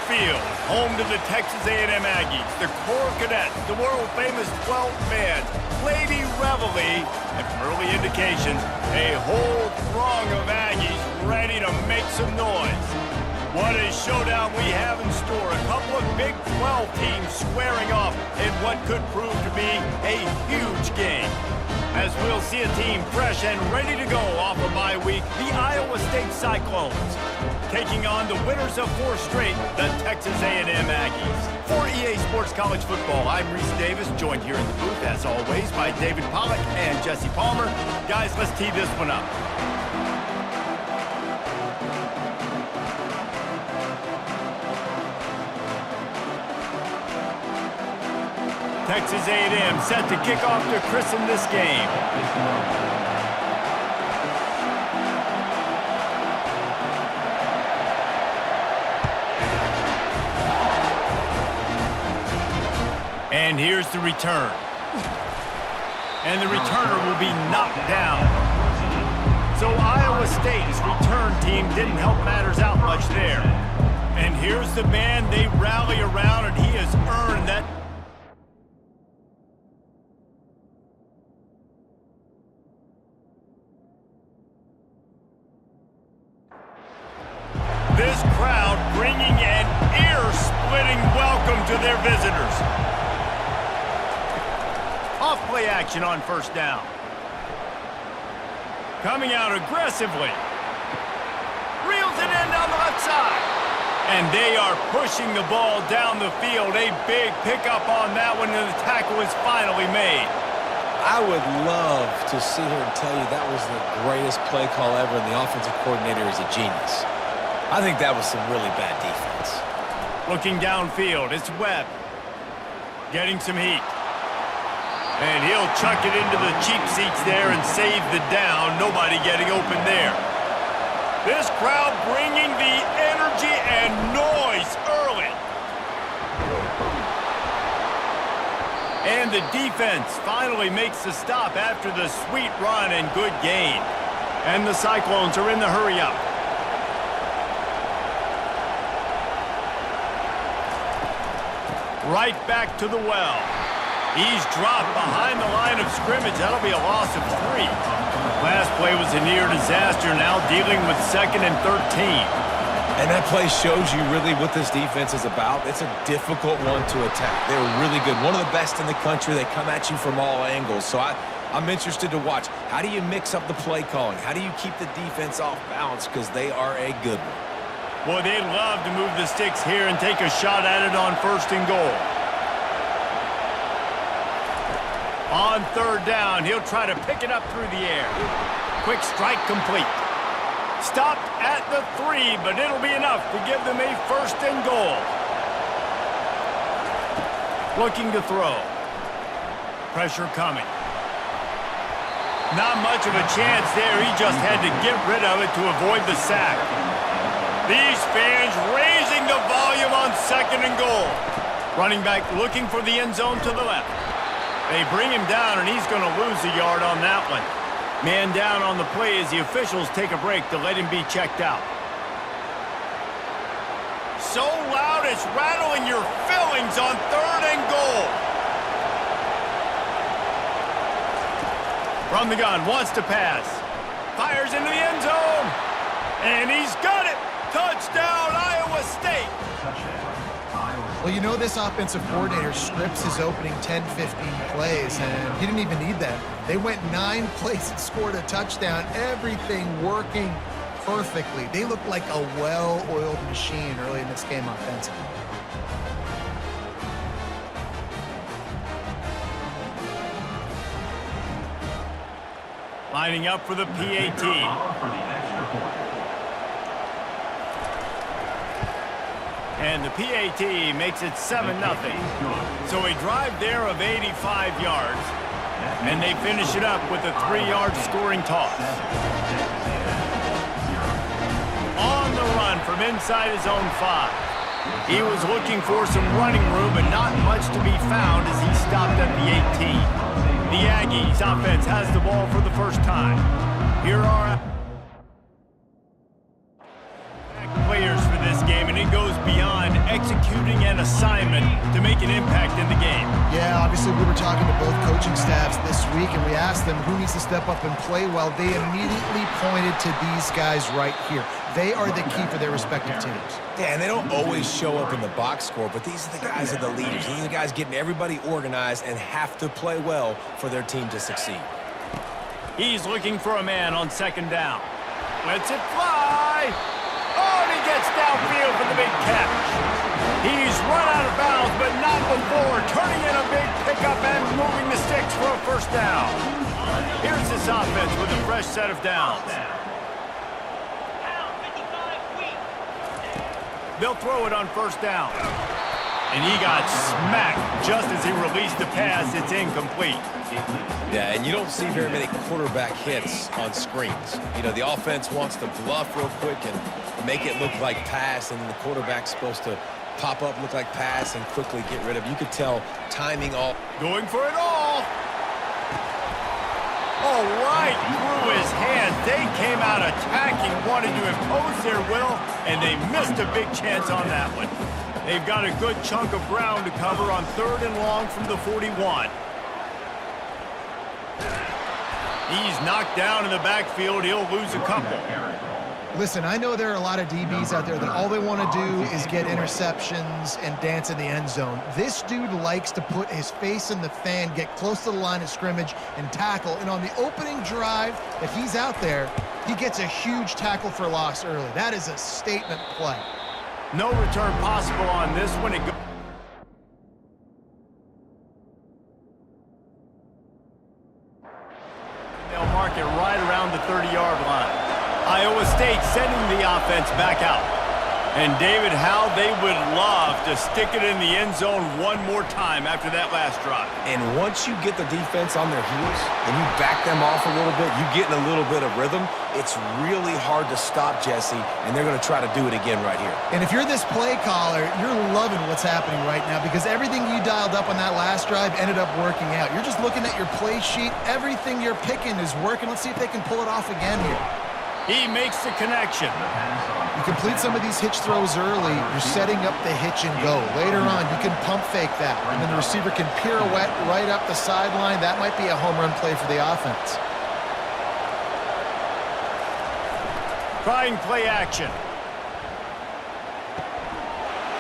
Field, home to the Texas A&M Aggies, the Corps Cadets, the world-famous 12th man, Lady Reveille, and from early indications, a whole throng of Aggies ready to make some noise. What a showdown we have in store. A couple of Big 12 teams squaring off in what could prove to be a huge game. As we'll see a team fresh and ready to go off a bye week, the Iowa State Cyclones, taking on the winners of 4 straight, the Texas A&M Aggies. For EA Sports College Football, I'm Reese Davis, joined here in the booth, as always, by David Pollack and Jesse Palmer. Guys, let's tee this one up. Texas A&M set to kick off to christen this game. And here's the return. And the returner will be knocked down. So Iowa State's return team didn't help matters out much there. And here's the man they rally around, and he has earned that. This crowd bringing an ear-splitting welcome to their visitors. Off-play action on first down. Coming out aggressively. Reels it in down the left side. And they are pushing the ball down the field. A big pickup on that one, and the tackle is finally made. I would love to sit here and tell you that was the greatest play call ever, and the offensive coordinator is a genius. I think that was some really bad defense. Looking downfield, it's Webb. Getting some heat. And he'll chuck it into the cheap seats there and save the down. Nobody getting open there. This crowd bringing the energy and noise early. And the defense finally makes the stop after the sweet run and good gain. And the Cyclones are in the hurry-up. Right back to the well. He's dropped behind the line of scrimmage. That'll be a loss of 3. Last play was a near disaster, now dealing with 2nd and 13. And that play shows you really what this defense is about. It's a difficult one to attack. They're really good. One of the best in the country. They come at you from all angles. So I'm interested to watch. How do you mix up the play calling? How do you keep the defense off balance? Because they are a good one. Boy, they'd love to move the sticks here and take a shot at it on 1st and goal. On 3rd down, he'll try to pick it up through the air. Quick strike complete. Stopped at the 3, but it'll be enough to give them a 1st and goal. Looking to throw. Pressure coming. Not much of a chance there. He just had to get rid of it to avoid the sack. These fans raising the volume on 2nd and goal. Running back looking for the end zone to the left. They bring him down, and he's going to lose a yard on that one. Man down on the play as the officials take a break to let him be checked out. So loud it's rattling your fillings on 3rd and goal. From the gun, wants to pass. Fires into the end zone. And he's got it. Touchdown, Iowa State! Well, you know this offensive coordinator scripts his opening 10, 15 plays, and he didn't even need that. They went 9 plays and scored a touchdown, everything working perfectly. They looked like a well-oiled machine early in this game offensively. Lining up for the PAT. And the PAT makes it 7-0. So a drive there of 85 yards. And they finish it up with a 3-yard scoring toss. On the run from inside his own 5. He was looking for some running room, but not much to be found as he stopped at the 18. The Aggies offense has the ball for the first time. Here are players for this game, and and goes beyond executing an assignment to make an impact in the game. Yeah, obviously we were talking to both coaching staffs this week, and we asked them who needs to step up and play well. They immediately pointed to these guys right here. They are the key for their respective teams. Yeah, and they don't always show up in the box score, but these are the guys that are the leaders. These are the guys getting everybody organized and have to play well for their team to succeed. He's looking for a man on second down. Lets it fly. Oh, and he gets downfield for the big catch. He's run out of bounds, but not before turning in a big pickup and moving the sticks for a first down. Here's this offense with a fresh set of downs. They'll throw it on first down. And he got smacked just as he released the pass. It's incomplete. Yeah, and you don't see very many quarterback hits on screens. You know, the offense wants to bluff real quick and make it look like pass, and then the quarterback's supposed to pop up, look like pass, and quickly get rid of it. You could tell timing all. Going for it all. Oh, right through his hands. They came out attacking, wanted to impose their will, and they missed a big chance on that one. They've got a good chunk of ground to cover on 3rd and long from the 41. He's knocked down in the backfield. He'll lose a couple. Listen, I know there are a lot of DBs out there that all they want to do is get interceptions and dance in the end zone. This dude likes to put his face in the fan, get close to the line of scrimmage, and tackle. And on the opening drive that he's out there, he gets a huge tackle for loss early. That is a statement play. No return possible on this one. They'll mark it right around the 30-yard line. Iowa State sending the offense back out. And David, how they would love to stick it in the end zone one more time after that last drive. And once you get the defense on their heels and you back them off a little bit, you get in a little bit of rhythm, it's really hard to stop, Jesse, and they're going to try to do it again right here. And if you're this play caller, you're loving what's happening right now because everything you dialed up on that last drive ended up working out. You're just looking at your play sheet. Everything you're picking is working. Let's see if they can pull it off again here. He makes the connection. You complete some of these hitch throws early, you're setting up the hitch and go. Later on, you can pump fake that, and then the receiver can pirouette right up the sideline. That might be a home run play for the offense. Trying play action.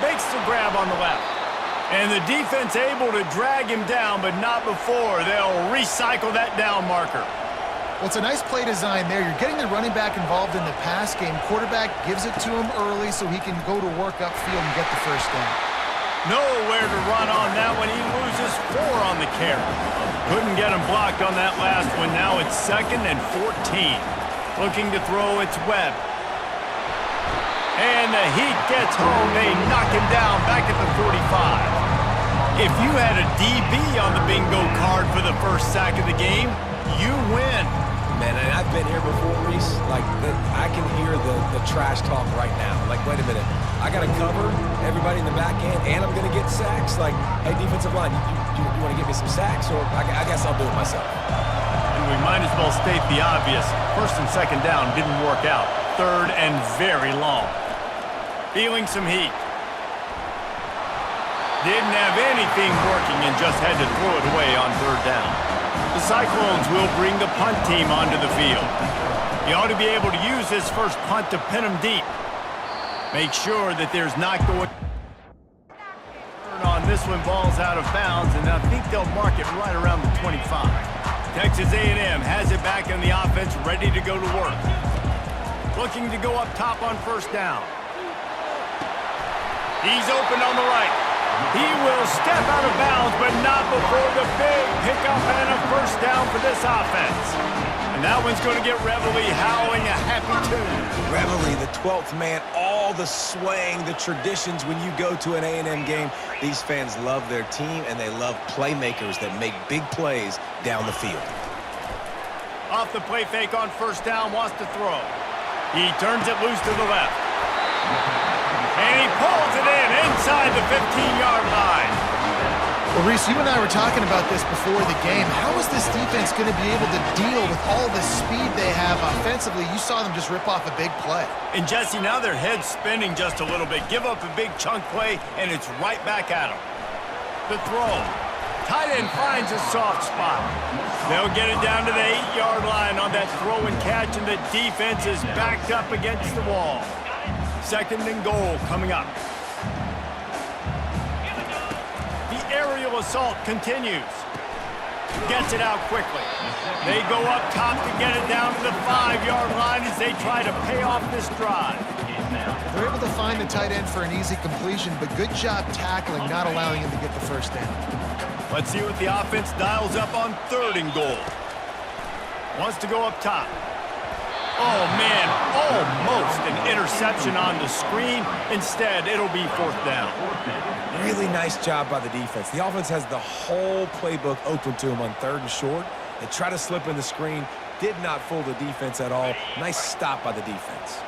Makes the grab on the left. And the defense able to drag him down, but not before. They'll recycle that down marker. Well, it's a nice play design there. You're getting the running back involved in the pass game. Quarterback gives it to him early so he can go to work upfield and get the first down. Nowhere to run on that one. He loses 4 on the carry. Couldn't get him blocked on that last one. Now it's 2nd and 14. Looking to throw, it's Webb. And the heat gets home. They knock him down back at the 45. If you had a DB on the bingo card for the first sack of the game, you win. Man, and I've been here before, Reese. Like, I can hear the trash talk right now. Like, wait a minute. I got to cover everybody in the back end, and I'm going to get sacks. Like, hey, defensive line, you want to give me some sacks? Or I guess I'll do it myself. And we might as well state the obvious. 1st and 2nd down didn't work out. 3rd and very long. Feeling some heat. Didn't have anything working and just had to throw it away on 3rd down. The Cyclones will bring the punt team onto the field. You ought to be able to use this first punt to pin them deep. Make sure that there's not going on this one. Ball's out of bounds, and I think they'll mark it right around the 25. Texas A&M has it back in the offense, ready to go to work. Looking to go up top on 1st down. He's open on the right. He will step out of bounds, but not before the big pickup and a first down for this offense. And that one's going to get Reveille howling a happy tune. Reveille, the 12th man, all the swaying, the traditions when you go to an A&M game. These fans love their team, and they love playmakers that make big plays down the field. Off the play fake on 1st down, wants to throw. He turns it loose to the left. And he pulls it in inside the 15-yard line. Well, Reese, you and I were talking about this before the game. How is this defense going to be able to deal with all the speed they have offensively? You saw them just rip off a big play. And Jesse, now their head's spinning just a little bit. Give up a big chunk play, and it's right back at them. The throw. Tight end finds a soft spot. They'll get it down to the 8-yard line on that throw and catch, and the defense is backed up against the wall. 2nd and goal coming up. The aerial assault continues. Gets it out quickly. They go up top to get it down to the 5-yard line as they try to pay off this drive. They're able to find the tight end for an easy completion, but good job tackling, not allowing him to get the first down. Let's see what the offense dials up on 3rd and goal. Wants to go up top. Oh, man, almost an interception on the screen. Instead, it'll be 4th down. Really nice job by the defense. The offense has the whole playbook open to them on 3rd and short. They try to slip in the screen. Did not fool the defense at all. Nice stop by the defense.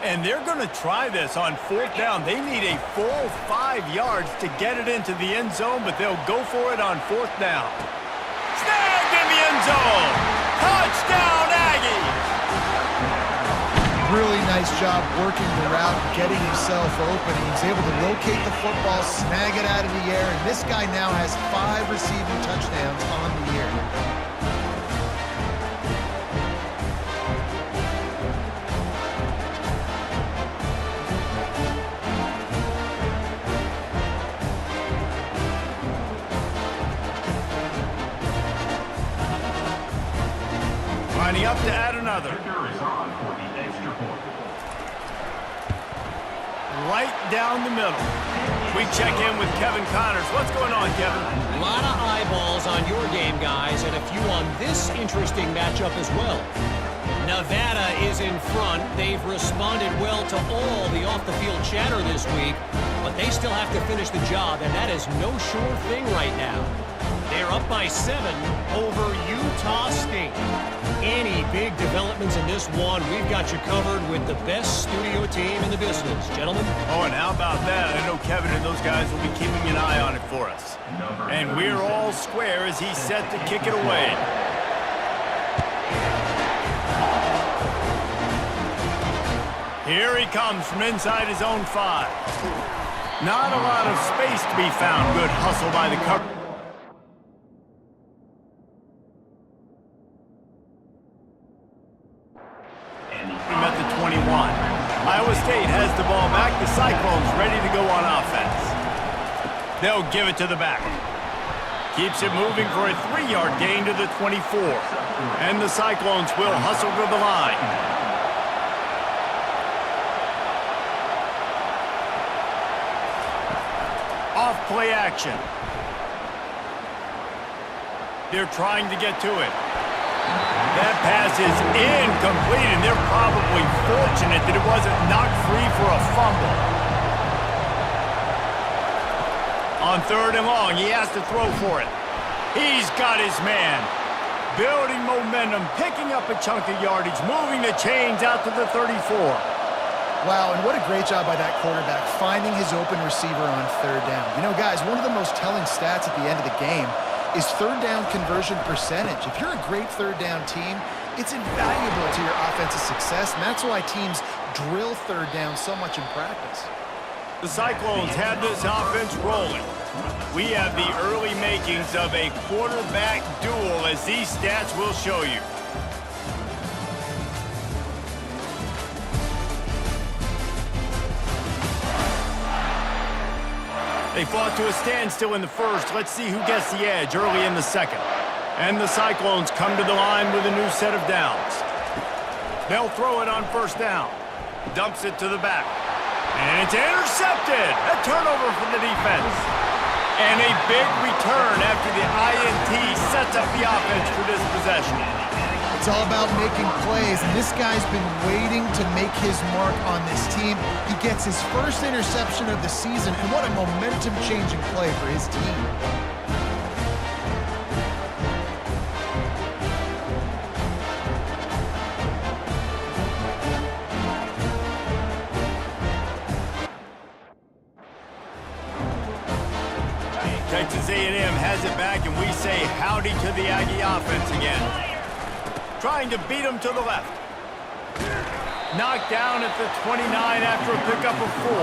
And they're going to try this on 4th down. They need a full 5 yards to get it into the end zone, but they'll go for it on 4th down. Snagged in the end zone. Touchdown, Aggies. Really nice job working the route, getting himself open. He was able to locate the football, snag it out of the air, and this guy now has 5 receiving touchdowns on the year. Lining up to add another. Right down the middle. We check in with Kevin Connors. What's going on, Kevin? A lot of eyeballs on your game, guys, and a few on this interesting matchup as well. Nevada is in front. They've responded well to all the off-the-field chatter this week, but they still have to finish the job, and that is no sure thing right now. They're up by 7 over Utah State. Any big developments in this one, we've got you covered with the best studio team in the business. Gentlemen? Oh, and how about that? I know Kevin and those guys will be keeping an eye on it for us. And we're all square as he's set to kick it away. Here he comes from inside his own 5. Not a lot of space to be found. Good hustle by the cover. At the 21. Iowa State has the ball back. The Cyclones ready to go on offense. They'll give it to the back. Keeps it moving for a 3-yard gain to the 24. And the Cyclones will hustle to the line. Off play action. They're trying to get to it. That pass is incomplete, and they're probably fortunate that it wasn't knocked free for a fumble. On 3rd and long, he has to throw for it. He's got his man. Building momentum, picking up a chunk of yardage, moving the chains out to the 34. Wow, and what a great job by that quarterback, finding his open receiver on 3rd down. You know, guys, one of the most telling stats at the end of the game is 3rd down conversion percentage. If you're a great 3rd down team, it's invaluable to your offensive success, and that's why teams drill 3rd down so much in practice. The Cyclones have this offense rolling. We have the early makings of a quarterback duel, as these stats will show you. They fought to a standstill in the first. Let's see who gets the edge early in the second. And the Cyclones come to the line with a new set of downs. They'll throw it on 1st down. Dumps it to the back. And it's intercepted. A turnover for the defense. And a big return after the INT sets up the offense for this possession. It's all about making plays, and this guy's been waiting to make his mark on this team. He gets his first interception of the season, and what a momentum-changing play for his team. Texas A&M has it back, and we say howdy to the Aggie offense again. Trying to beat him to the left. Knocked down at the 29 after a pickup of 4.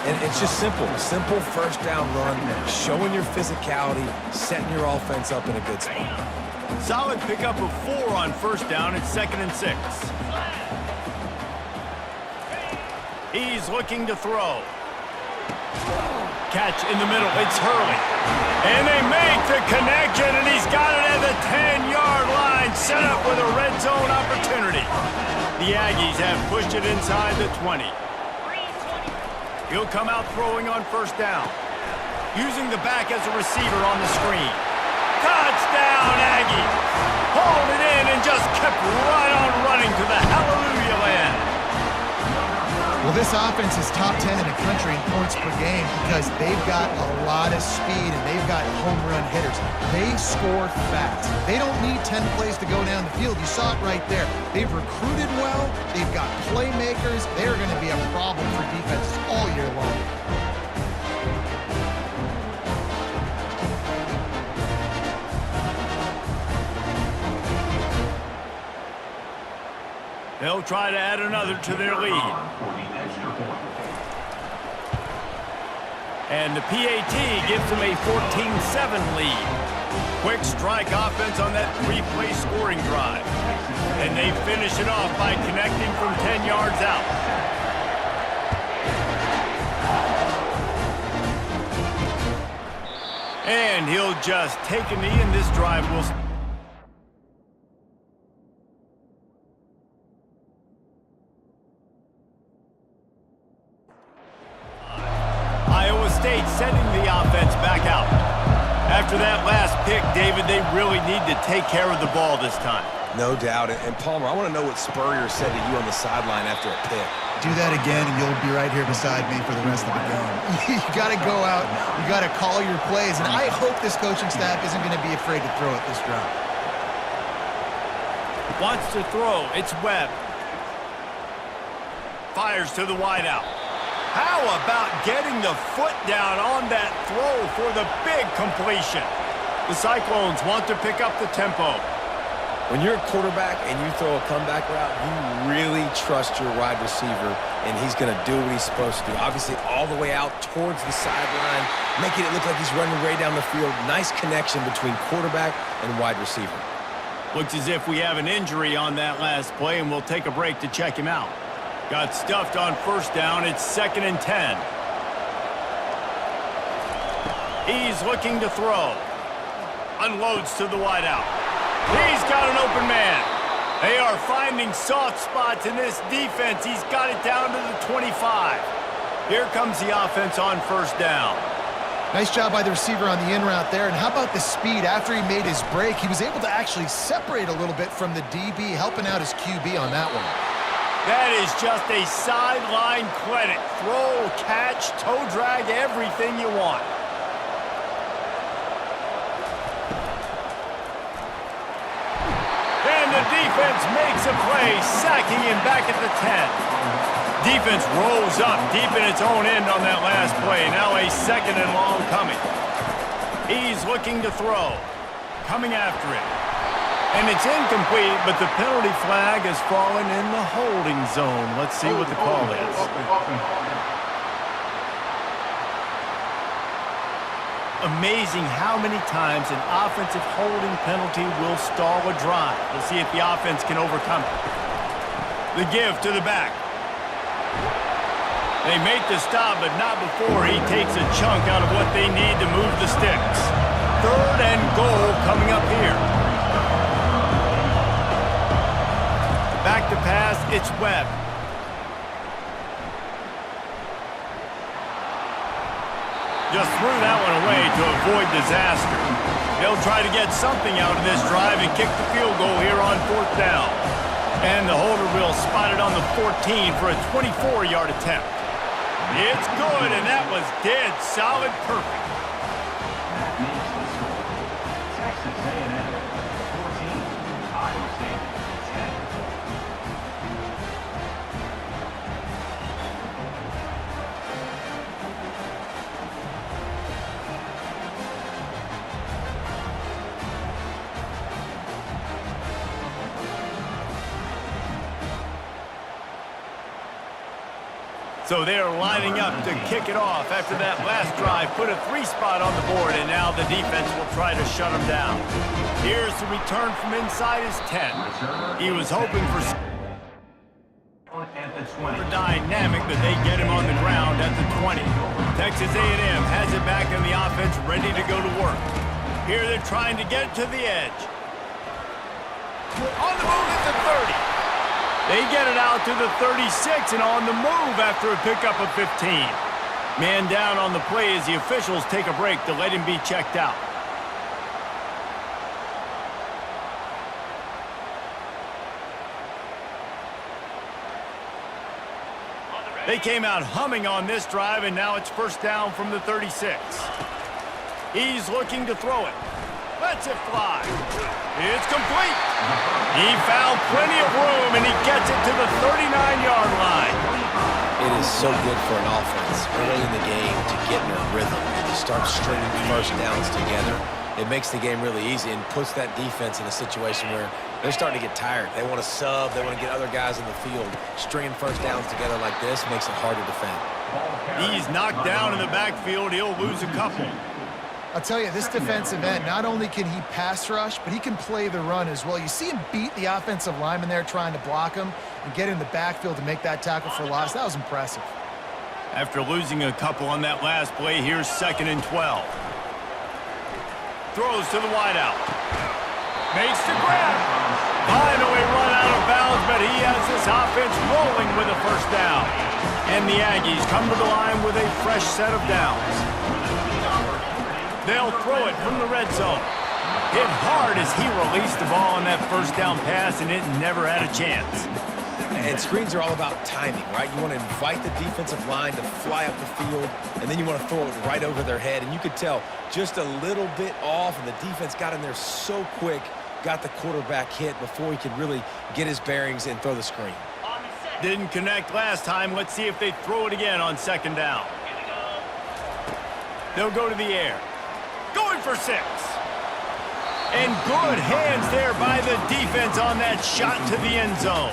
And it's just simple. Simple first down run, showing your physicality, setting your offense up in a good spot. Solid pickup of 4 on first down. It's 2nd and 6. He's looking to throw. Catch in the middle. It's Hurley. And they make the connection, and he's got it at the 10-yard line, set up with a red zone opportunity. The Aggies have pushed it inside the 20. He'll come out throwing on first down. Using the back as a receiver on the screen. Touchdown, Aggies! Hauled it in and just kept right on running to the hallelujah land. Well, this offense is top 10 in the country in points per game because they've got a lot of speed and they've got home run hitters. They score fast. They don't need 10 plays to go down the field. You saw it right there. They've recruited well. They've got playmakers. They're going to be a problem for defenses all year long. They'll try to add another to their lead. And the PAT gives them a 14-7 lead. Quick strike offense on that 3-play scoring drive. And they finish it off by connecting from 10 yards out. And he'll just take a knee, and this drive will... Iowa State sending the offense back out. After that last pick, David, they really need to take care of the ball this time. No doubt. And Palmer, I want to know what Spurrier said to you on the sideline after a pick. Do that again, and you'll be right here beside me for the rest of the game. You got to go out. You got to call your plays, and I hope this coaching staff isn't going to be afraid to throw at this drive. Wants to throw. It's Webb. Fires to the wideout. How about getting the foot down on that throw for the big completion? The Cyclones want to pick up the tempo. When you're a quarterback and you throw a comeback route, you really trust your wide receiver, and he's going to do what he's supposed to do. Obviously, all the way out towards the sideline, making it look like he's running right down the field. Nice connection between quarterback and wide receiver. Looks as if we have an injury on that last play, and we'll take a break to check him out. Got stuffed on first down. It's 2nd and 10. He's looking to throw. Unloads to the wideout. He's got an open man. They are finding soft spots in this defense. He's got it down to the 25. Here comes the offense on first down. Nice job by the receiver on the in route there. And how about the speed after he made his break? He was able to actually separate a little bit from the DB, helping out his QB on that one. That is just a sideline credit. Throw, catch, toe drag, everything you want. And the defense makes a play, sacking him back at the 10. Defense rolls up deep in its own end on that last play. Now a 2nd and long coming. He's looking to throw. Coming after it. And it's incomplete, but the penalty flag has fallen in the holding zone. Let's see what the call is. Amazing how many times an offensive holding penalty will stall a drive. We'll see if the offense can overcome it. The give to the back. They make the stop, but not before he takes a chunk out of what they need to move the sticks. 3rd and goal coming up here. Back to pass, it's Webb. Just threw that one away to avoid disaster. They'll try to get something out of this drive and kick the field goal here on 4th down. And the holder will spot it on the 14 for a 24-yard attempt. It's good, and that was dead solid perfect. That makes the score. Texas A&M 14, Iowa State 10. So they're lining up to kick it off after that last drive. Put a 3-spot on the board, and now the defense will try to shut them down. Here's the return from inside his 10. He was hoping for dynamic, but they get him on the ground at the 20. Texas A&M has it back in the offense, ready to go to work. Here they're trying to get it to the edge. On the move at the 30. They get it out to the 36 and on the move after a pickup of 15. Man down on the play as the officials take a break to let him be checked out. They came out humming on this drive, and now it's first down from the 36. He's looking to throw it. Lets it fly. It's complete. He found plenty of room, and he gets it to the 39-yard line. It is so good for an offense early in the game to get in a rhythm and to start stringing first downs together. It makes the game really easy and puts that defense in a situation where they're starting to get tired. They want to sub. They want to get other guys in the field. Stringing first downs together like this makes it hard to defend. He's knocked down in the backfield. He'll lose a couple. I'll tell you, this defensive end, not only can he pass rush, but he can play the run as well. You see him beat the offensive lineman there trying to block him and get in the backfield to make that tackle for loss. That was impressive. After losing a couple on that last play, here's 2nd and 12. Throws to the wideout. Makes the grab. Finally run out of bounds, but he has this offense rolling with a first down. And the Aggies come to the line with a fresh set of downs. They'll throw it from the red zone. Hit hard as he released the ball on that first down pass, and it never had a chance. And screens are all about timing, right? You want to invite the defensive line to fly up the field, and then you want to throw it right over their head. And you could tell just a little bit off, and the defense got in there so quick, got the quarterback hit before he could really get his bearings and throw the screen. Didn't connect last time. Let's see if they throw it again on 2nd down. They'll go to the air. Going for 6. And good hands there by the defense on that shot to the end zone.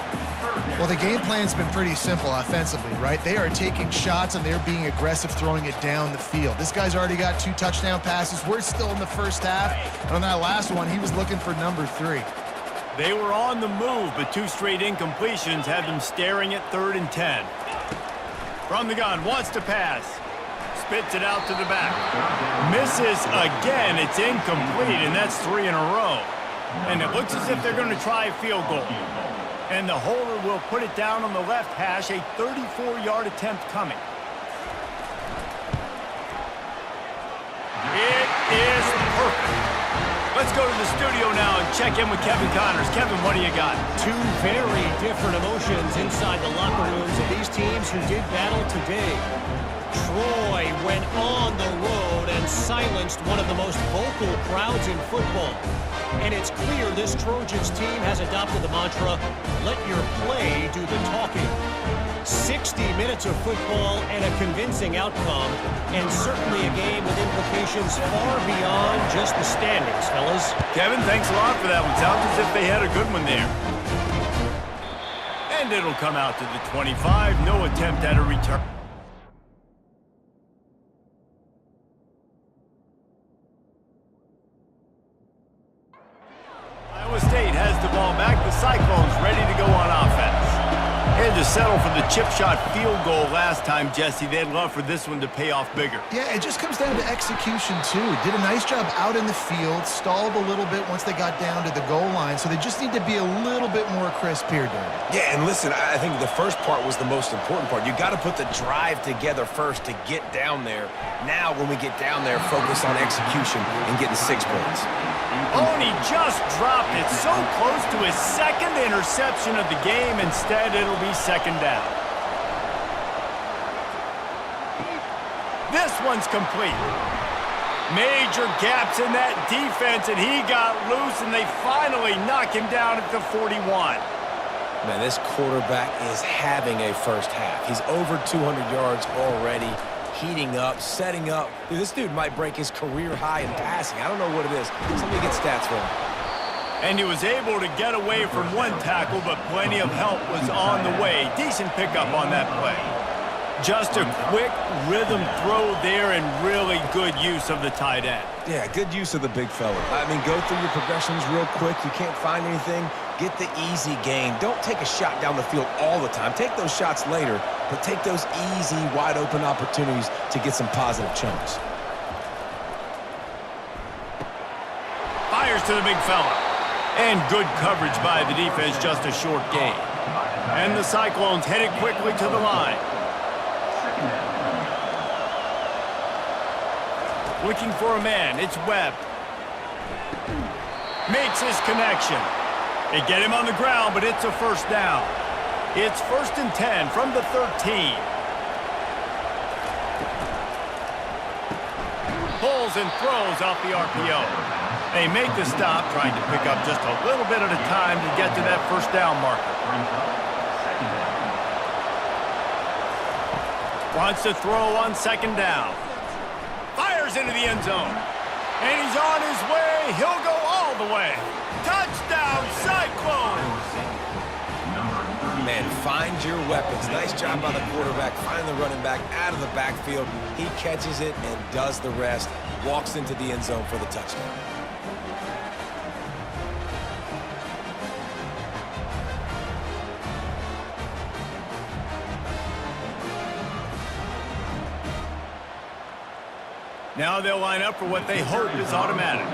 Well, the game plan's been pretty simple offensively, right? They are taking shots, and they're being aggressive throwing it down the field. This guy's already got 2 touchdown passes. We're still in the first half. And on that last one, he was looking for number 3. They were on the move, but 2 straight incompletions had them staring at 3rd and 10. From the gun, wants to pass. Spits it out to the back. Misses again. It's incomplete, and that's 3 in a row. And it looks as if they're going to try a field goal. And the holder will put it down on the left hash, a 34-yard attempt coming. It is perfect. Let's go to the studio now and check in with Kevin Connors. Kevin, what do you got? 2 very different emotions inside the locker rooms of these teams who did battle today. Troy went on the road and silenced one of the most vocal crowds in football. And it's clear this Trojans team has adopted the mantra, let your play do the talking. 60 minutes of football and a convincing outcome, and certainly a game with implications far beyond just the standings, fellas. Kevin, thanks a lot for that one. Sounds as if they had a good one there. And it'll come out to the 25. No attempt at a return. Iowa State has the ball back. The Cyclones ready to go on offense. Had to settle for the chip shot field goal last time, Jesse. They'd love for this one to pay off bigger. Yeah, it just comes down to execution, too. Did a nice job out in the field, stalled a little bit once they got down to the goal line, so they just need to be a little bit more crisp here, David. Yeah, and listen, I think the first part was the most important part. You got to put the drive together first to get down there. Now, when we get down there, focus on execution and getting 6 points. Oh, and he just dropped it so close to his 2nd interception of the game. Instead, it'll be 2nd down. This one's complete. Major gaps in that defense, and he got loose, and they finally knock him down at the 41. Man, this quarterback is having a first half. He's over 200 yards already. Heating up, setting up. Dude, this dude might break his career high in passing. I don't know what it is. Somebody get stats for him. And he was able to get away from one tackle, but plenty of help was on the way. Decent pickup on that play. Just a quick rhythm throw there and really good use of the tight end. Yeah, good use of the big fella. I mean, go through your progressions real quick. You can't find anything, get the easy gain. Don't take a shot down the field all the time. Take those shots later, but take those easy, wide-open opportunities to get some positive chunks. Fires to the big fella. And good coverage by the defense, just a short gain. And the Cyclones headed quickly to the line. Looking for a man, it's Webb. Makes his connection. They get him on the ground, but it's a first down. It's 1st and 10 from the 13. Pulls and throws off the RPO. They make the stop, trying to pick up just a little bit at a time to get to that first down marker. Wants to throw on 2nd down. Fires into the end zone. And he's on his way. He'll go all the way. Touchdown, Cyclones! Man, find your weapons. Nice job by the quarterback. Find the running back out of the backfield. He catches it and does the rest. Walks into the end zone for the touchdown. Now they'll line up for what they hope is automatic.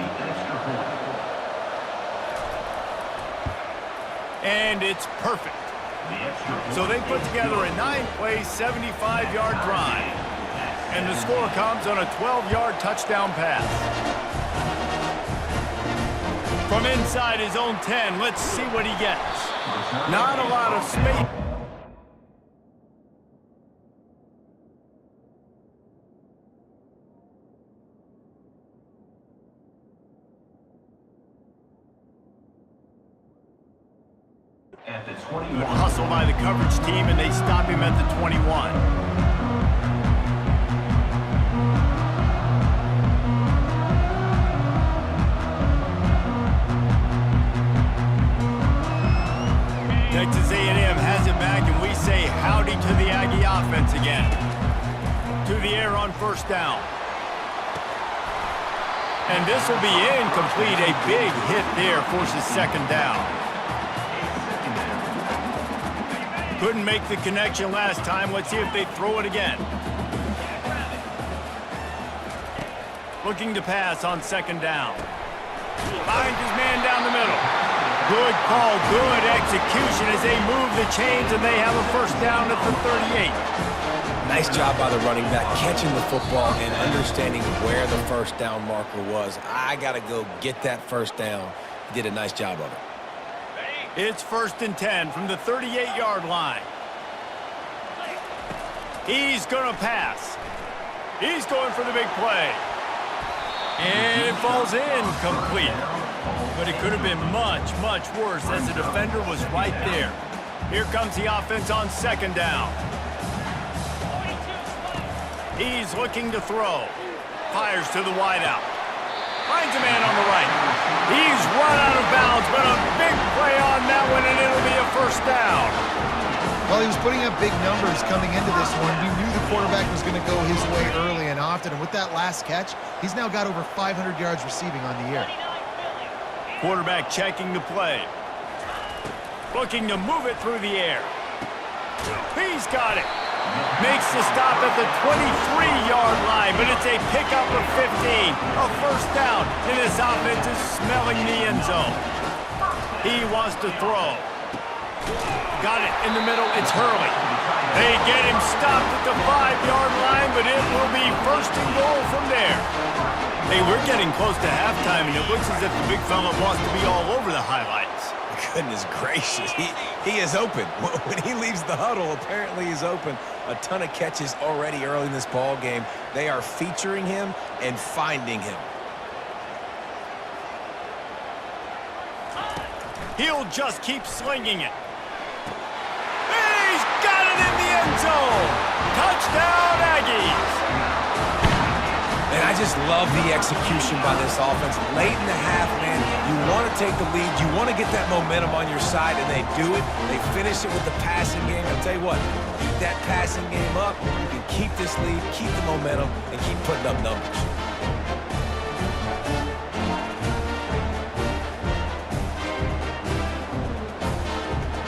And it's perfect. So they put together a 9-play, 75-yard drive. And the score comes on a 12-yard touchdown pass. From inside his own 10, let's see what he gets. Not a lot of space. At the 21. Good hustle by the coverage team, and they stop him at the 21. Texas A&M has it back, and we say howdy to the Aggie offense again. To the air on 1st down. And this will be incomplete. A big hit there forces 2nd down. Couldn't make the connection last time. Let's see if they throw it again. Looking to pass on 2nd down. Finds his man down the middle. Good call, good execution as they move the chains, and they have a 1st down at the 38. Nice job by the running back, catching the football and understanding where the 1st down marker was. I got to go get that 1st down. He did a nice job of it. It's 1st and 10 from the 38-yard line. He's going to pass. He's going for the big play. And it falls incomplete. But it could have been much, much worse as the defender was right there. Here comes the offense on 2nd down. He's looking to throw. Fires to the wideout. Finds a man on the right. He's run out of bounds, but a big play on that one, and it'll be a 1st down. Well, he was putting up big numbers coming into this one. We knew the quarterback was going to go his way early and often, and with that last catch, he's now got over 500 yards receiving on the year. Quarterback checking the play. Looking to move it through the air. He's got it. Makes the stop at the 23-yard line, but it's a pickup of 15. A 1st down, and this offense is smelling the end zone. He wants to throw. Got it in the middle. It's Hurley. They get him stopped at the 5-yard line, but it will be 1st and goal from there. Hey, we're getting close to halftime, and it looks as if the big fella wants to be all over the highlights. Goodness gracious, he is open. When he leaves the huddle, apparently he's open. A ton of catches already early in this ball game. They are featuring him and finding him. He'll just keep slinging it. He's got it in the end zone. Touchdown, Aggies. And I just love the execution by this offense. Late in the half, man, you want to to take the lead. You want to get that momentum on your side, and they do it. They finish it with the passing game. I'll tell you what, keep that passing game up. You can keep this lead, keep the momentum, and keep putting up numbers.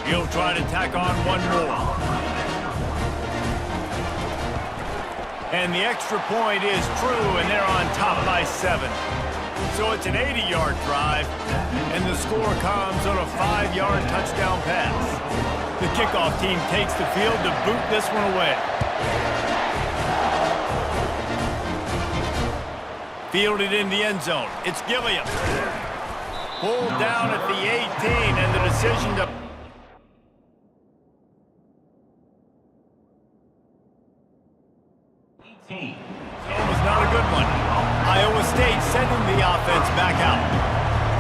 He'll try to tack on one more. And the extra point is true, and they're on top by 7. So it's an 80-yard drive, and the score comes on a 5-yard touchdown pass. The kickoff team takes the field to boot this one away. Fielded in the end zone. It's Gilliam. Pulled down at the 18, and the decision to... It was not a good one. Iowa State sending the offense back out.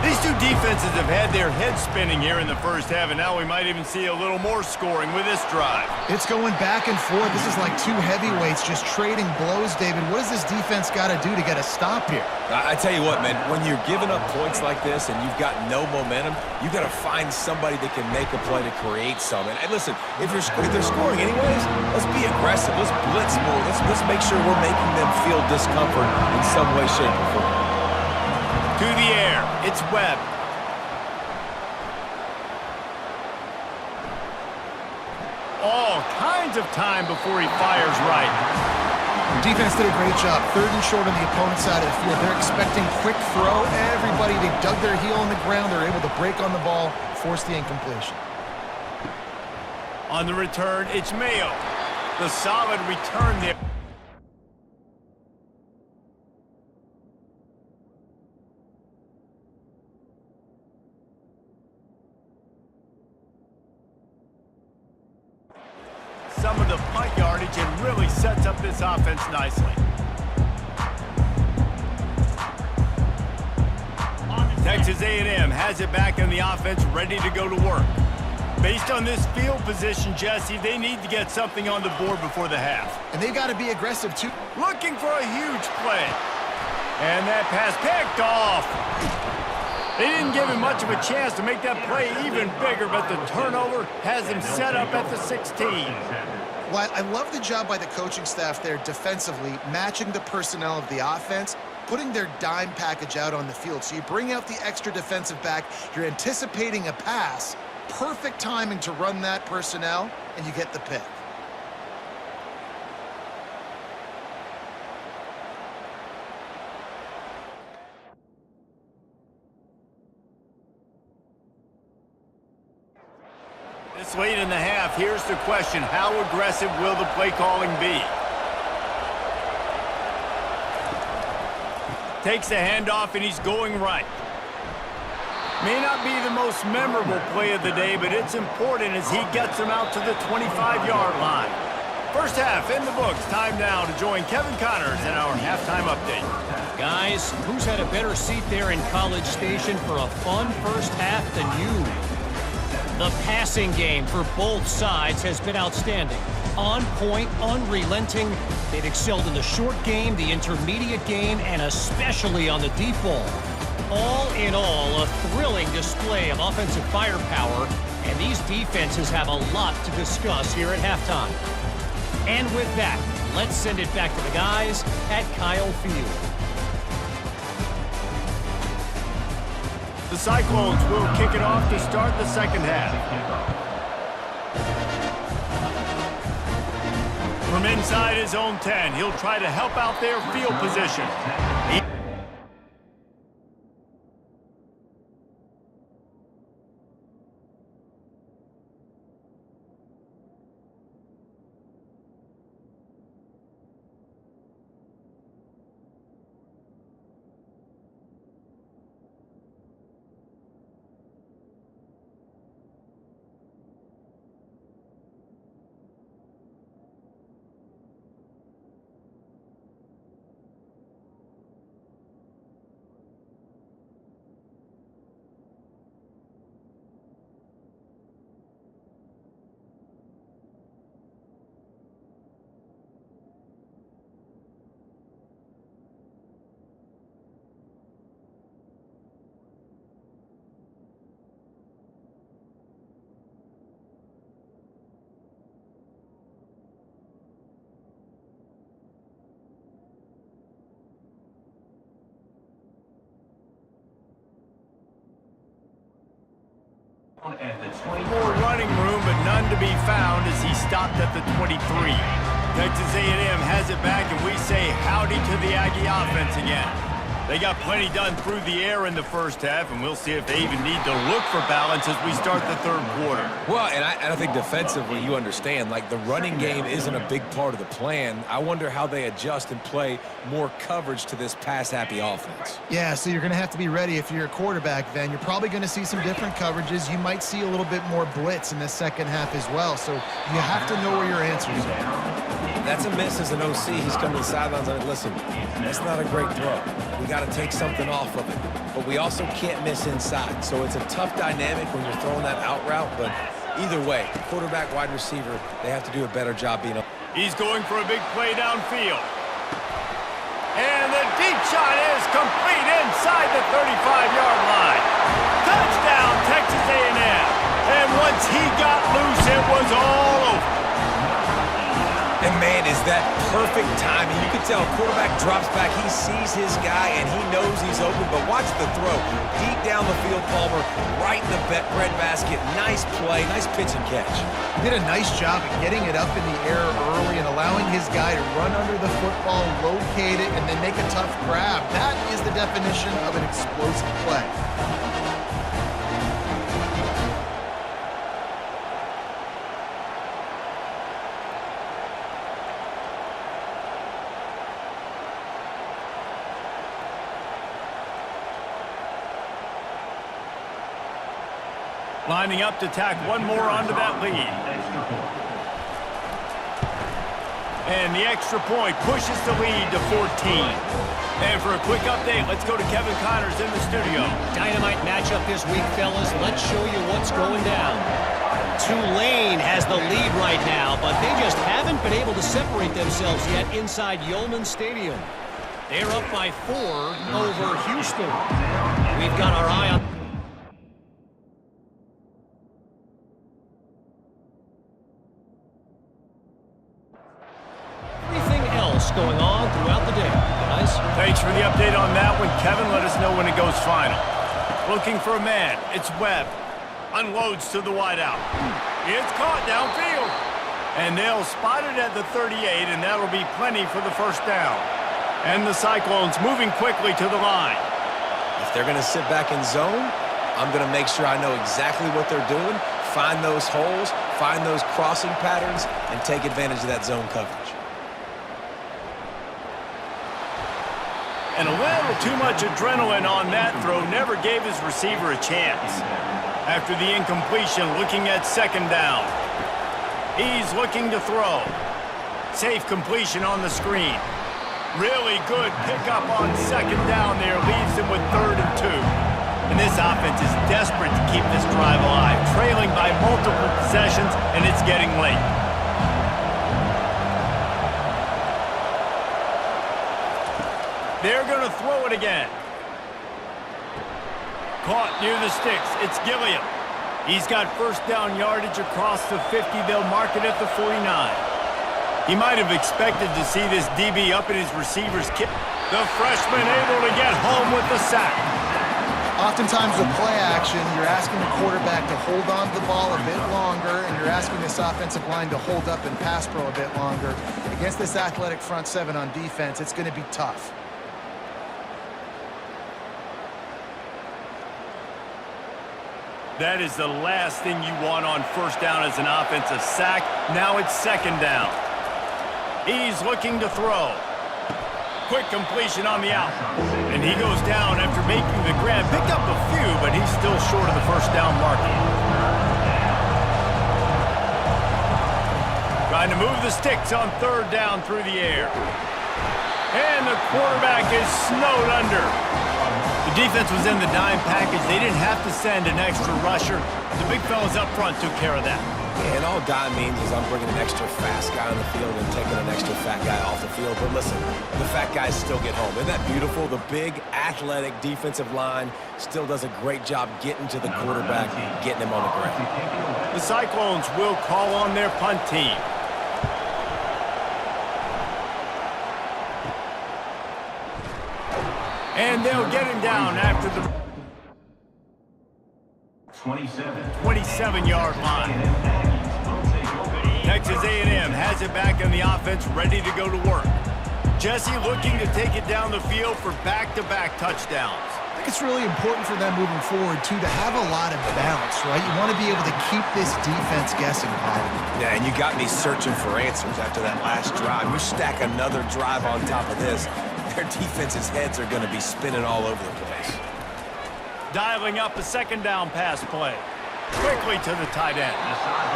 These two defenses have had their heads spinning here in the first half, and now we might even see a little more scoring with this drive. It's going back and forth. This is like two heavyweights just trading blows, David. What does this defense got to do to get a stop here? I tell you what, man, when you're giving up points like this and you've got no momentum, you've got to find somebody that can make a play to create some. And listen, if they're scoring anyways, let's be aggressive. Let's blitz more. Let's make sure we're making them feel discomfort in some way, shape, or form. To the air, it's Webb. All kinds of time before he fires right. Defense did a great job. 3rd and short on the opponent's side of the field. They're expecting quick throw. Everybody, they dug their heel on the ground. They're able to break on the ball, force the incompletion. On the return, it's Mayo. The solid return there. Some of the punt yardage and really sets up this offense nicely. Texas A&M has it back in the offense, ready to go to work. Based on this field position, Jesse, they need to get something on the board before the half. And they got to be aggressive, too. Looking for a huge play. And that pass picked off. They didn't give him much of a chance to make that play even bigger, but the turnover has him set up at the 16. Well, I love the job by the coaching staff there defensively, matching the personnel of the offense, putting their dime package out on the field. So you bring out the extra defensive back, you're anticipating a pass, perfect timing to run that personnel, and you get the pick. This late in the half, here's the question. How aggressive will the play calling be? Takes the handoff, and he's going right. May not be the most memorable play of the day, but it's important as he gets him out to the 25-yard line. First half in the books. Time now to join Kevin Connors in our halftime update. Guys, who's had a better seat there in College Station for a fun first half than you? The passing game for both sides has been outstanding. On point, unrelenting. They've excelled in the short game, the intermediate game, and especially on the deep ball. All in all, a thrilling display of offensive firepower, and these defenses have a lot to discuss here at halftime. And with that, let's send it back to the guys at Kyle Field. The Cyclones will kick it off to start the second half. From inside his own 10, he'll try to help out their field position. At the 20. More running room, but none to be found as he stopped at the 23. Texas A&M has it back, and we say howdy to the Aggie offense again. They got plenty done through the air in the first half, and we'll see if they even need to look for balance as we start the third quarter. Well, and I think defensively, you understand, like the running game isn't a big part of the plan. I wonder how they adjust and play more coverage to this pass-happy offense. Yeah, so you're going to have to be ready if you're a quarterback then. You're probably going to see some different coverages. You might see a little bit more blitz in the second half as well, so you have to know where your answers are. That's a miss as an OC. He's coming to the sidelines and listen, that's not a great throw. We got to take something off of it. But we also can't miss inside. So it's a tough dynamic when you're throwing that out route. But either way, quarterback, wide receiver, they have to do a better job being. He's going for a big play downfield. And the deep shot is complete inside the 35-yard line. Touchdown, Texas A&M. And once he got loose, it was all over. And, man, is that perfect timing. You can tell quarterback drops back. He sees his guy, and he knows he's open. But watch the throw. Deep down the field, Palmer, right in the breadbasket. Nice play, nice pitch and catch. He did a nice job of getting it up in the air early and allowing his guy to run under the football, locate it, and then make a tough grab. That is the definition of an explosive play. Lining up to tack one more onto that lead. And the extra point pushes the lead to 14. And for a quick update, let's go to Kevin Connors in the studio. Dynamite matchup this week, fellas. Let's show you what's going down. Tulane has the lead right now, but they just haven't been able to separate themselves yet inside Yeoman Stadium. They're up by 4 over Houston. We've got our eye on... going on throughout the day, guys. Thanks for the update on that one, Kevin. Let us know when it goes final. Looking for a man. It's Webb. Unloads to the wideout. It's caught downfield. And they'll spot it at the 38, and that'll be plenty for the first down. And the Cyclones moving quickly to the line. If they're going to sit back in zone, I'm going to make sure I know exactly what they're doing, find those holes, find those crossing patterns, and take advantage of that zone coverage. And a little too much adrenaline on that throw never gave his receiver a chance. After the incompletion, looking at second down. He's looking to throw. Safe completion on the screen. Really good pickup on second down there. Leaves him with 3rd and 2. And this offense is desperate to keep this drive alive. Trailing by multiple possessions, and it's getting late. They're going to throw it again. Caught near the sticks. It's Gilliam. He's got first down yardage across the 50. They'll mark it at the 49. He might have expected to see this DB up in his receiver's kit. The freshman able to get home with the sack. Oftentimes with play action, you're asking the quarterback to hold on to the ball a bit longer, and you're asking this offensive line to hold up and pass pro a bit longer. Against this athletic front seven on defense, it's going to be tough. That is the last thing you want on first down as an offensive sack. Now it's second down. He's looking to throw. Quick completion on the out. And he goes down after making the grab. Picked up a few, but he's still short of the first down marking. Trying to move the sticks on third down through the air. And the quarterback is snowed under. The defense was in the dime package. They didn't have to send an extra rusher. The big fellas up front took care of that. Yeah, and all dime means is I'm bringing an extra fast guy on the field and taking an extra fat guy off the field. But listen, the fat guys still get home. Isn't that beautiful? The big, athletic defensive line still does a great job getting to the quarterback, getting him on the ground. The Cyclones will call on their punt team. And they'll get him down after the... 27-yard line. Texas A&M has it back in the offense, ready to go to work. Jesse looking to take it down the field for back-to-back touchdowns. I think it's really important for them moving forward, too, to have a lot of balance, right? You want to be able to keep this defense guessing, Paul. Yeah, and you got me searching for answers after that last drive. You stack another drive on top of this, their defense's heads are going to be spinning all over the place. Dialing up a second down pass play. Quickly to the tight end.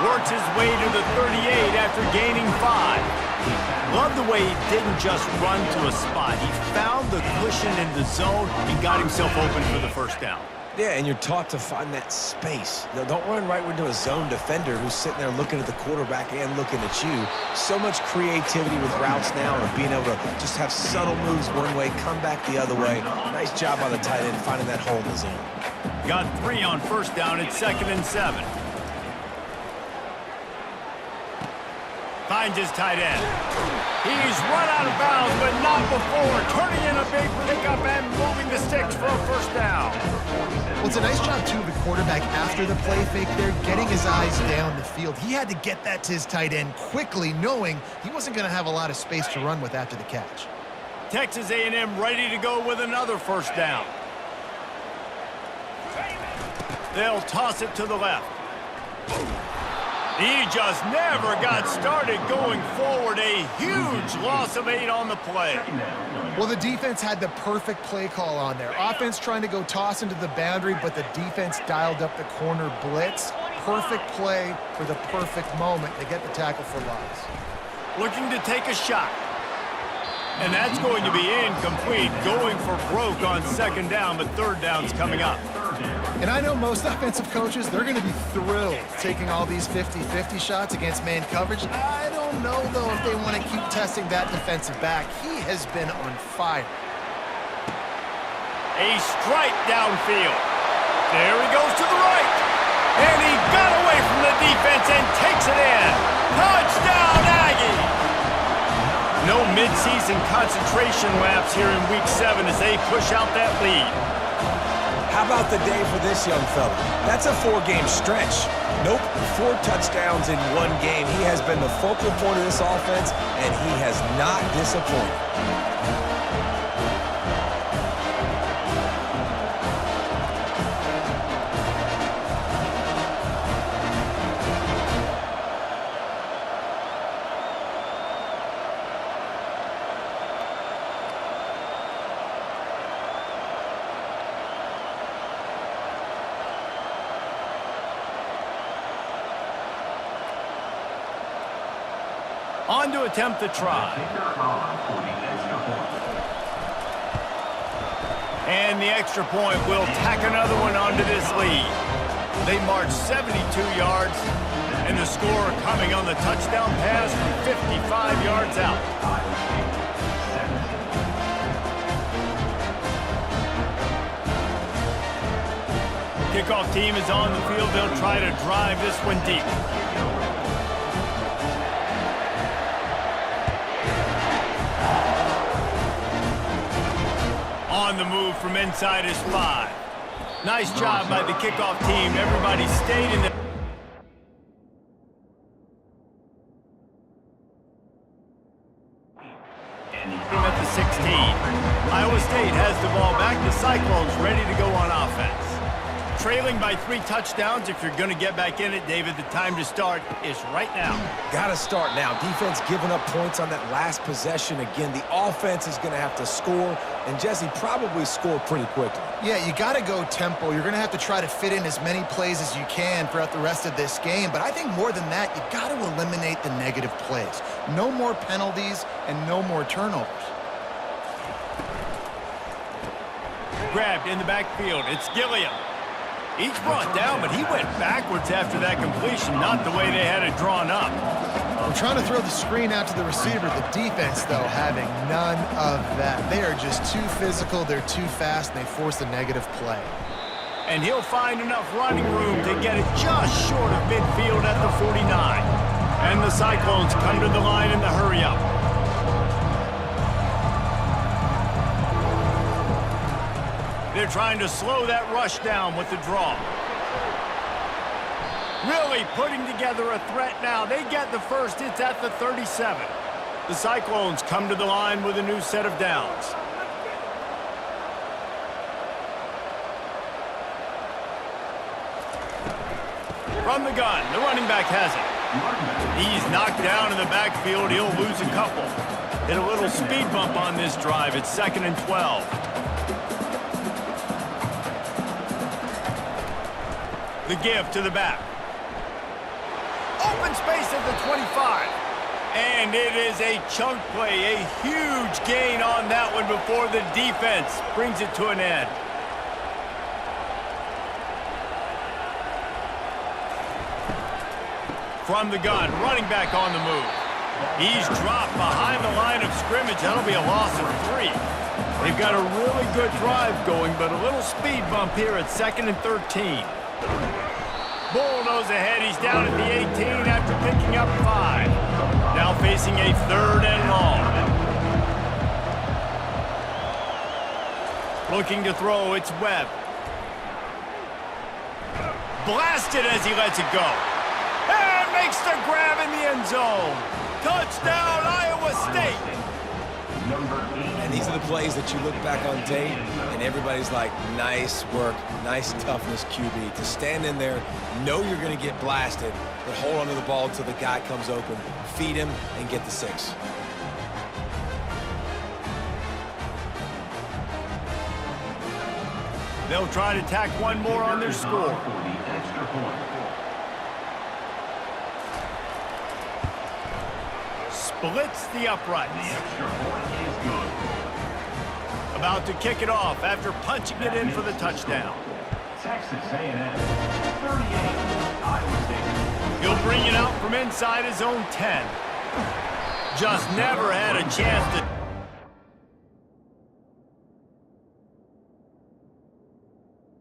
Works his way to the 38 after gaining 5. Love the way he didn't just run to a spot. He found the cushion in the zone and got himself open for the first down. Yeah, and you're taught to find that space. Now, don't run right into a zone defender who's sitting there looking at the quarterback and looking at you. So much creativity with routes now and being able to just have subtle moves one way, come back the other way. Nice job by the tight end finding that hole in the zone. Got 3 on first down at 2nd and 7. Finds his tight end. He's run out of bounds, but not before. Turning in a big pickup and moving the sticks for a first down. Well, it's a nice job, too, of the quarterback after the play fake there, getting his eyes down the field. He had to get that to his tight end quickly, knowing he wasn't going to have a lot of space to run with after the catch. Texas A&M ready to go with another first down. They'll toss it to the left. He just never got started going forward. A huge loss of 8 on the play. Well, the defense had the perfect play call on there. Offense trying to go toss into the boundary, but the defense dialed up the corner blitz. Perfect play for the perfect moment. They get the tackle for loss. Looking to take a shot. And that's going to be incomplete. Going for broke on second down, but third down's coming up. And I know most offensive coaches, they're going to be thrilled taking all these 50-50 shots against man coverage. I don't know, though, if they want to keep testing that defensive back. He has been on fire. A strike downfield. There he goes to the right. And he got away from the defense and takes it in. Touchdown, Aggie! No midseason concentration laps here in Week 7 as they push out that lead. How about the day for this young fella? That's a 4-game stretch. Nope, 4 touchdowns in 1 game. He has been the focal point of this offense, and he has not disappointed. On to attempt the try. And the extra point will tack another one onto this lead. They march 72 yards, and the score coming on the touchdown pass from 55 yards out. Kickoff team is on the field. They'll try to drive this one deep. On the move from inside his 5. Nice job by the kickoff team. Everybody stayed in the... at the 16. Iowa State has the ball back. The Cyclones ready to go on offense. Trailing by 3 touchdowns. If you're going to get back in it, David, the time to start is right now. Got to start now. Defense giving up points on that last possession. Again, the offense is going to have to score, and Jesse probably score pretty quickly. Yeah, you got to go tempo. You're going to have to try to fit in as many plays as you can throughout the rest of this game. But I think more than that, you got to eliminate the negative plays. No more penalties and no more turnovers. Grabbed in the backfield. It's Gilliam. Each brought down, but he went backwards after that completion, not the way they had it drawn up. We're trying to throw the screen out to the receiver. The defense, though, having none of that. They are just too physical, they're too fast, and they force a negative play. And he'll find enough running room to get it just short of midfield at the 49. And the Cyclones come to the line in the hurry-up. They're trying to slow that rush down with the draw. Really putting together a threat now. They get the first. It's at the 37. The Cyclones come to the line with a new set of downs. From the gun, the running back has it. He's knocked down in the backfield. He'll lose a couple. Hit a little speed bump on this drive. It's 2nd and 12. The give to the back. Open space at the 25. And it is a chunk play, a huge gain on that one before the defense brings it to an end. From the gun, running back on the move. He's dropped behind the line of scrimmage. That'll be a loss of 3. They've got a really good drive going, but a little speed bump here at 2nd and 13. Bullnose ahead. He's down at the 18 after picking up 5. Now facing a 3rd and long. Looking to throw, it's Webb. Blasted as he lets it go. And makes the grab in the end zone. Touchdown, Iowa State. And these are the plays that you look back on tape, and everybody's like, nice work, nice toughness, QB. To stand in there, know you're going to get blasted, but hold onto the ball until the guy comes open, feed him, and get the 6. They'll try to tack one more on their score. Splits the uprights. About to kick it off after punching it in for the touchdown. Texas A&M, 38, Iowa State. He'll bring it out from inside his own 10. Just never had a chance to...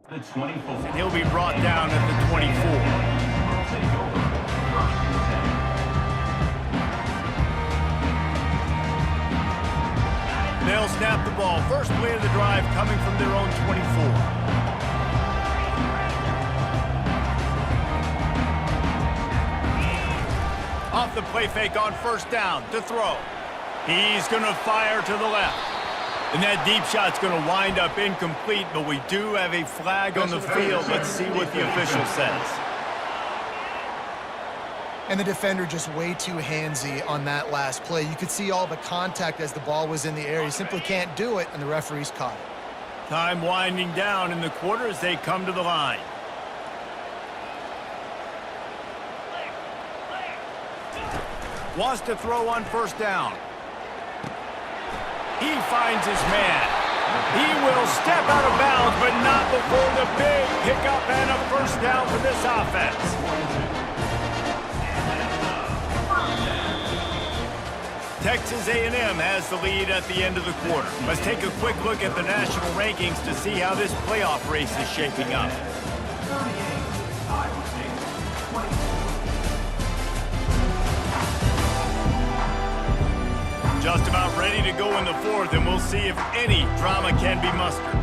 The 24. And he'll be brought down at the 24. Take over. First and 10. They'll snap the ball. First play of the drive coming from their own 24. Off the play fake on first down to throw. He's going to fire to the left. And that deep shot's going to wind up incomplete, but we do have a flag on the field. Let's see what the official says. And the defender just way too handsy on that last play. You could see all the contact as the ball was in the air. He simply can't do it, and the referee's caught it. Time winding down in the quarter as they come to the line. Wants to throw on first down. He finds his man. He will step out of bounds, but not before the big pickup and a first down for this offense. Texas A&M has the lead at the end of the quarter. Let's take a quick look at the national rankings to see how this playoff race is shaping up. Just about ready to go in the 4th, and we'll see if any drama can be mustered.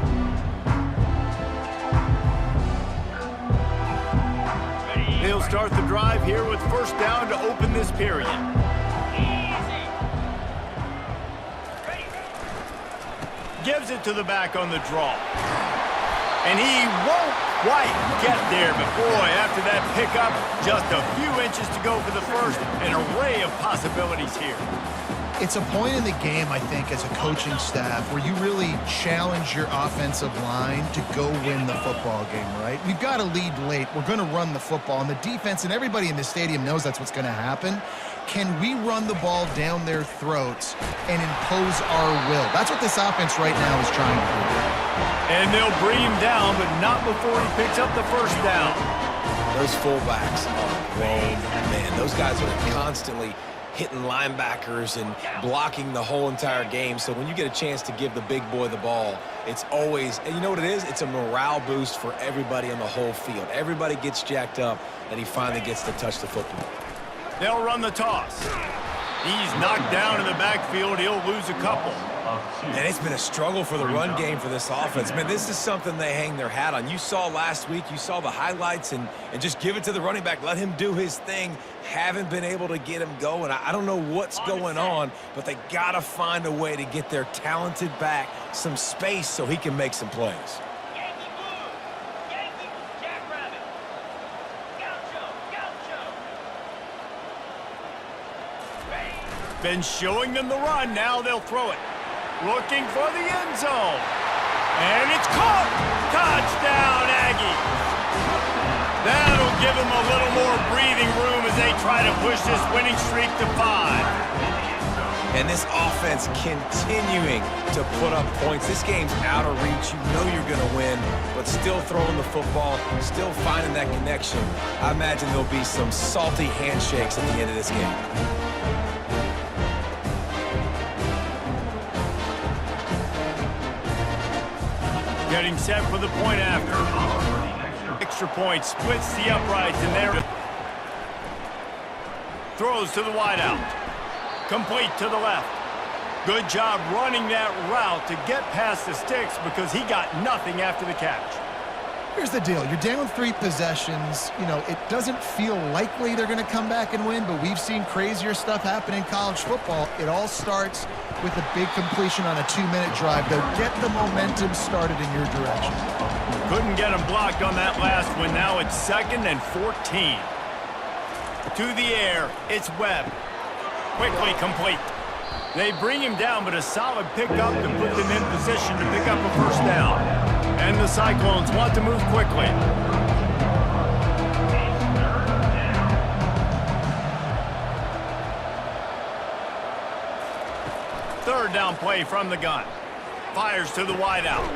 He'll start the drive here with first down to open this period. Gives it to the back on the draw. And he won't quite get there, but boy, after that pickup, just a few inches to go for the first. An array of possibilities here. It's a point in the game, I think, as a coaching staff where you really challenge your offensive line to go win the football game, right? We've got to lead late. We're going to run the football, and the defense and everybody in the stadium knows that's what's going to happen. Can we run the ball down their throats and impose our will? That's what this offense right now is trying to do. And they'll bring him down, but not before he picks up the first down. Those fullbacks are grown men. Those guys are constantly hitting linebackers and blocking the whole entire game. So when you get a chance to give the big boy the ball, it's always, and you know what it is? It's a morale boost for everybody on the whole field. Everybody gets jacked up that he finally gets to touch the football. They'll run the toss. He's knocked down in the backfield. He'll lose a couple. And it's been a struggle for the run game for this offense. Man, this is something they hang their hat on. You saw last week, you saw the highlights, and just give it to the running back. Let him do his thing. Haven't been able to get him going. I don't know what's going on, but they got to find a way to get their talented back some space so he can make some plays. Yankee Blue, Yankee Jackrabbit, Gaucho. Been showing them the run. Now they'll throw it. Looking for the end zone. And it's caught. Touchdown, Aggies. That'll give them a little more breathing room as they try to push this winning streak to 5. And this offense continuing to put up points. This game's out of reach. You know you're going to win, but still throwing the football, still finding that connection. I imagine there'll be some salty handshakes at the end of this game. Getting set for the point after. Extra point splits the uprights and there. Throws to the wideout. Complete to the left. Good job running that route to get past the sticks because he got nothing after the catch. Here's the deal. You're down 3 possessions. You know, it doesn't feel likely they're going to come back and win, but we've seen crazier stuff happen in college football. It all starts with a big completion on a 2-minute drive. They'll get the momentum started in your direction. Couldn't get him blocked on that last one. Now it's 2nd and 14. To the air, it's Webb. Quickly complete. They bring him down, but a solid pickup to put them in position to pick up a first down. And the Cyclones want to move quickly. Third down play from the gun. Fires to the wideout.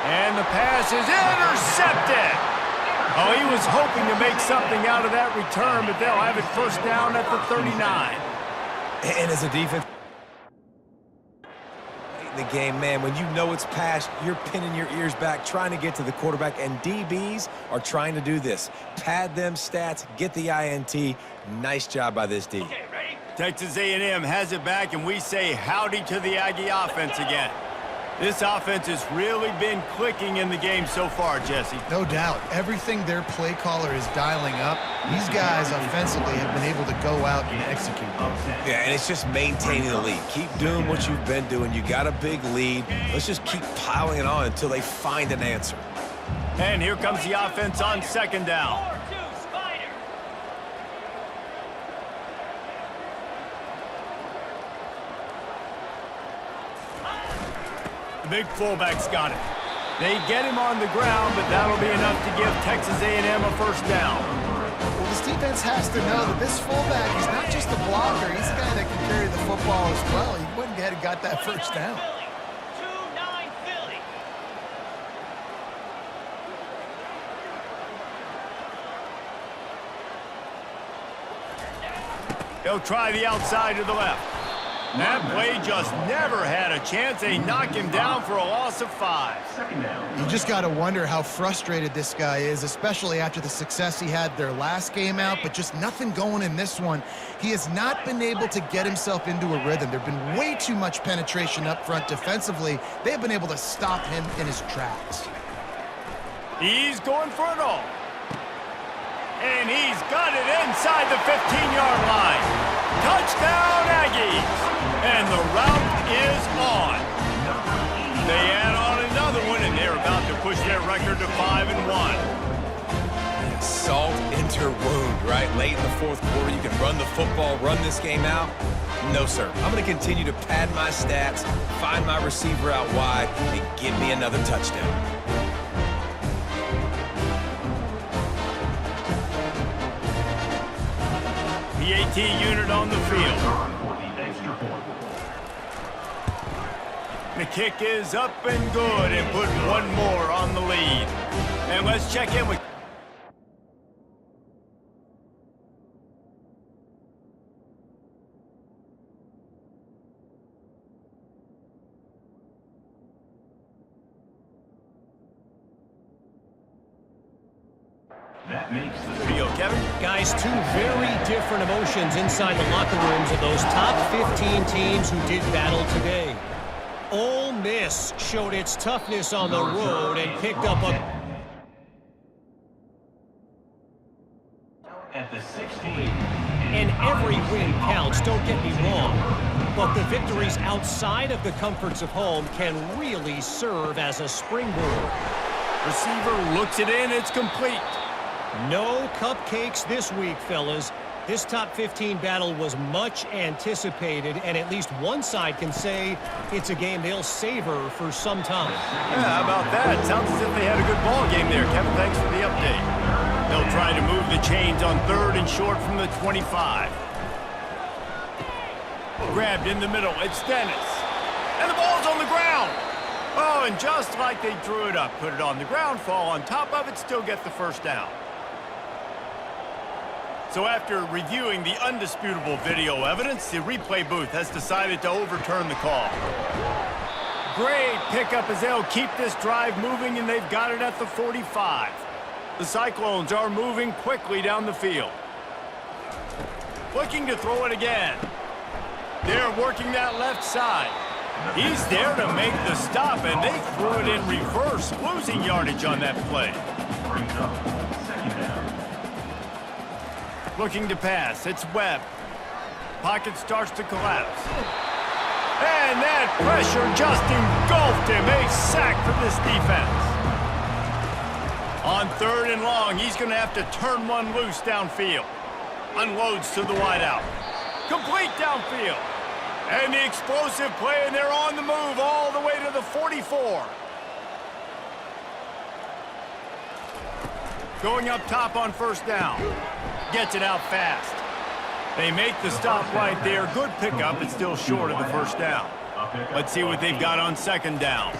And the pass is intercepted. Oh, he was hoping to make something out of that return, but they'll have it first down at the 39. And as a defense, the game, man, when you know it's past, you're pinning your ears back, trying to get to the quarterback, and DBs are trying to do this. Pad them stats, get the INT. Nice job by this D. Okay, ready? Texas A&M has it back, and we say howdy to the Aggie offense again. This offense has really been clicking in the game so far, Jesse. No doubt. Everything their play caller is dialing up, these guys offensively have been able to go out and execute. Yeah, and it's just maintaining the lead. Keep doing what you've been doing. You got a big lead. Let's just keep piling it on until they find an answer. And here comes the offense on 2nd down. 4-2, Spider. The big fullback's got it. They get him on the ground, but that'll be enough to give Texas A&M a first down. Well, this defense has to know that this fullback, he's not just a blocker. He's the guy that can carry the football as well. He went ahead and got that first down. 2-9 Philly. He'll try the outside to the left. That play just never had a chance. They knock him down for a loss of 5. 2nd down. You just got to wonder how frustrated this guy is, especially after the success he had their last game out, but just nothing going in this one. He has not been able to get himself into a rhythm. There's been way too much penetration up front defensively. They've been able to stop him in his tracks. He's going for it all. And he's got it inside the 15-yard line. Touchdown, Aggies. And the route is on. They add on another one, and they're about to push their record to 5-1. Salt into wound, right? Late in the 4th quarter, you can run the football, run this game out. No, sir. I'm going to continue to pad my stats, find my receiver out wide, and give me another touchdown. The AT unit on the field. For the extra point. The kick is up and good and put one more on the lead. And let's check in with... That makes the video, Kevin. Guys, 2 very different emotions inside the locker rooms of those top 15 teams who did battle today. Ole Miss showed its toughness on the road and picked up a... At the 16. And every win counts, don't get me wrong. But the victories outside of the comforts of home can really serve as a springboard. Receiver looks it in, it's complete. No cupcakes this week, fellas. This top 15 battle was much anticipated, and at least one side can say it's a game they'll savor for some time. Yeah, how about that? Sounds as if they had a good ball game there. Kevin, thanks for the update. They'll try to move the chains on 3rd and short from the 25. Grabbed in the middle, it's Dennis. And the ball's on the ground. Oh, and just like they drew it up, put it on the ground, fall on top of it, still get the first down. So after reviewing the undisputable video evidence, the replay booth has decided to overturn the call. Great pickup as they'll keep this drive moving, and they've got it at the 45. The Cyclones are moving quickly down the field. Looking to throw it again. They're working that left side. He's there to make the stop, and they threw it in reverse, losing yardage on that play. Brings up 2nd down. Looking to pass, it's Webb. Pocket starts to collapse. And that pressure just engulfed him. A sack for this defense. On 3rd and long, he's going to have to turn one loose downfield. Unloads to the wideout. Complete downfield. And the explosive play, and they're on the move all the way to the 44. Going up top on 1st down. Gets it out fast. They make the stop right there. Good pickup, but still short of the 1st down. Let's see what they've got on 2nd down.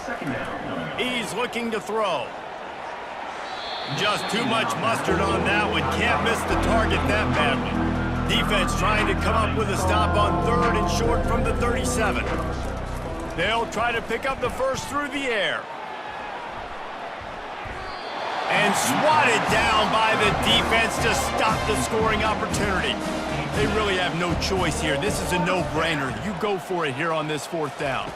He's looking to throw. Just too much mustard on that one. Can't miss the target that badly. Defense trying to come up with a stop on 3rd and short from the 37. They'll try to pick up the first through the air. And swatted down by the defense to stop the scoring opportunity. They really have no choice here. This is a no-brainer. You go for it here on this 4th down.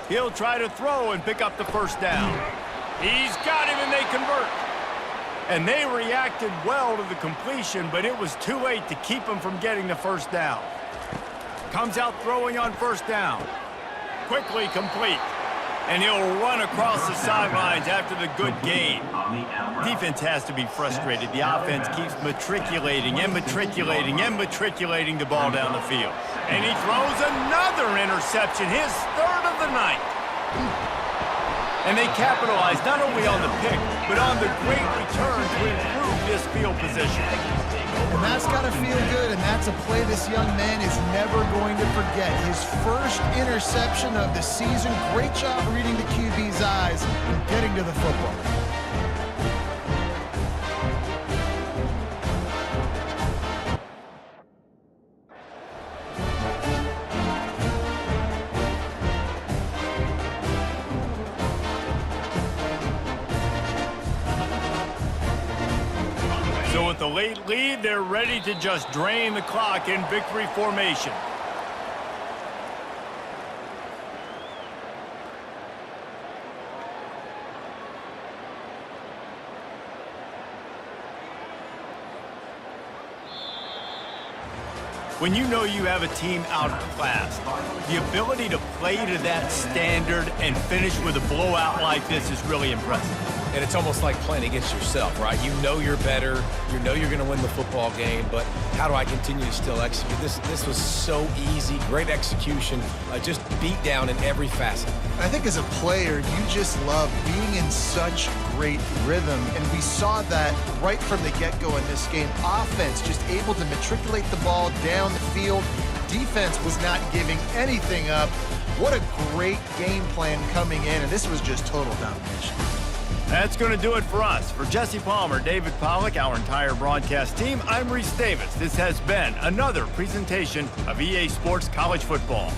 He'll try to throw and pick up the 1st down. He's got him, and they convert. And they reacted well to the completion, but it was too late to keep him from getting the 1st down. Comes out throwing on 1st down. Quickly complete. And he'll run across the sidelines after the good gain. Defense has to be frustrated. The offense keeps matriculating and matriculating and matriculating the ball down the field. And he throws another interception, his 3rd of the night. And they capitalize not only on the pick, but on the great return to improve this field position. And that's got to feel good, and that's a play this young man is never going to forget. His first interception of the season. Great job reading the QB's eyes and getting to the football. So with the late lead, they're ready to just drain the clock in victory formation. When you know you have a team outclassed, the ability to play to that standard and finish with a blowout like this is really impressive. And it's almost like playing against yourself, right? You know you're better. You know you're going to win the football game, but how do I continue to still execute? This was so easy. Great execution. Just beat down in every facet. I think as a player, you just love being in such great rhythm, and we saw that right from the get-go in this game. Offense just able to matriculate the ball down the field. Defense was not giving anything up. What a great game plan coming in, and this was just total domination. That's going to do it for us. For Jesse Palmer, David Pollack, our entire broadcast team, I'm Reese Davis. This has been another presentation of EA Sports College Football.